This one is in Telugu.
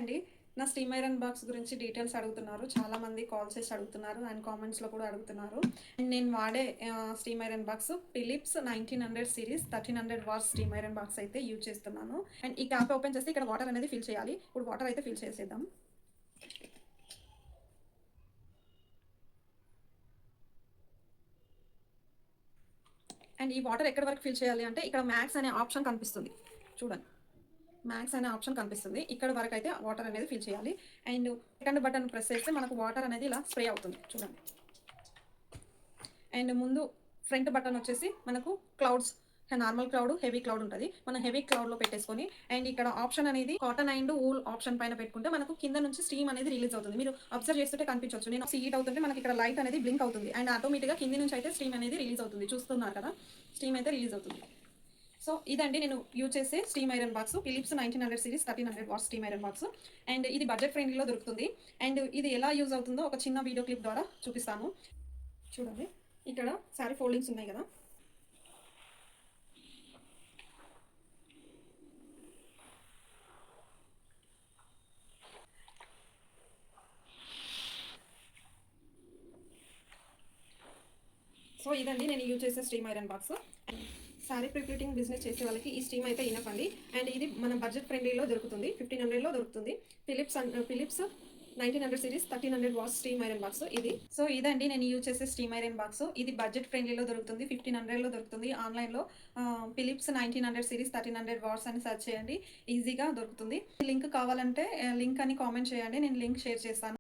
అండి. నా స్టీమ్ ఐరన్ బాక్స్ గురించి డీటెయిల్స్ అడుగుతున్నారు. చాలామంది కాల్ చేసి అడుగుతున్నారు అండ్ కామెంట్స్‌లో కూడా అడుగుతున్నారు. అండ్ నేను వాడే steam iron box Philips 1900 series 1300 watts steam iron box అయితే యూజ్ చేస్తున్నాను. అండ్ ఈ క్యాప్ ఓపెన్ చేస్తే ఇక్కడ వాటర్ అనేది ఫిల్ చేయాలి. ఇప్పుడు వాటర్ అయితే ఫిల్ చేసేద్దాం. అండ్ ఈ వాటర్ ఎక్కడి వరకు ఫిల్ చేయాలి అంటే ఇక్కడ మ్యాక్స్ అనే ఆప్షన్ కనిపిస్తుంది. చూడండి. మ్యాక్స్ అనే ఆప్షన్ కనిపిస్తుంది. ఇక్కడ వరకు అయితే వాటర్ అనేది ఫిల్ చేయాలి. అండ్ సెకండ్ బటన్ ప్రెస్ చేస్తే మనకు వాటర్ అనేది ఇలా స్ప్రే అవుతుంది. చూడండి. అండ్ ముందు ఫ్రంట్ బటన్ వచ్చేసి మనకు clouds normal cloud, heavy cloud ఉంటుంది. మనం హెవీ క్లౌడ్లో పెట్టేసుకొని అండ్ ఇక్కడ ఆప్షన్ అనేది కాటన్ అండ్ వూల్ ఆప్షన్ పైన పెట్టుకుంటే మనకు కింద నుంచి స్టీమ్ అనేది రిలీజ్ అవుతుంది. మీరు అబ్జర్వ్ చేస్తుంటే కనిపించవచ్చు. నేను హీట్ అవుతుంటే మనకి ఇక్కడ లైట్ అనేది బ్లింక్ అవుతుంది అండ్ ఆటోమేటిక్గా కింది నుంచి అయితే స్టీమ్ అనేది రిలీజ్ అవుతుంది. చూస్తున్నారు కదా, స్టీమ్ అయితే రిలీజ్ అవుతుంది. సో ఇదండి నేను యూజ్ చేసే steam iron box Philips 1900 series 1300 watts steam iron box. And ఇది బడ్జెట్ ఫ్రెండ్లీలో దొరుకుతుంది. అండ్ ఇది ఎలా యూజ్ అవుతుందో ఒక చిన్న వీడియో క్లిప్ ద్వారా చూపిస్తాను. చూడండి, ఇక్కడ శారీ ఫోల్డింగ్స్ ఉన్నాయి కదా, సో ఇదండి నేను యూజ్ చేసే steam iron box. Sari prepleating business చేసే వాళ్ళకి ఈ స్టీమ్ అయితే ఇనఫ్ అండి. అండ్ ఇది మన బడ్జెట్ ఫ్రెండ్లీలో దొరుకుతుంది. 1500లో దొరుకుతుంది. Philips 1900 series 1300 watts steam iron box ఇది. సో ఇదండి నేను యూజ్ చేసే స్టీమ్ ఐరన్ బాక్స్. ఇది బడ్జెట్ ఫ్రెండ్లీలో దొరుకుతుంది. 1500లో దొరుకుతుంది. ఆన్లైన్లో ఫిలిప్స్ 1900 సిరీస్ 1300 వాట్స్ అని సెర్చ్ చేయండి, ఈజీగా దొరుకుతుంది. లింక్ కావాలంటే లింక్ అని కామెంట్ చేయండి, నేను లింక్ షేర్ చేస్తాను.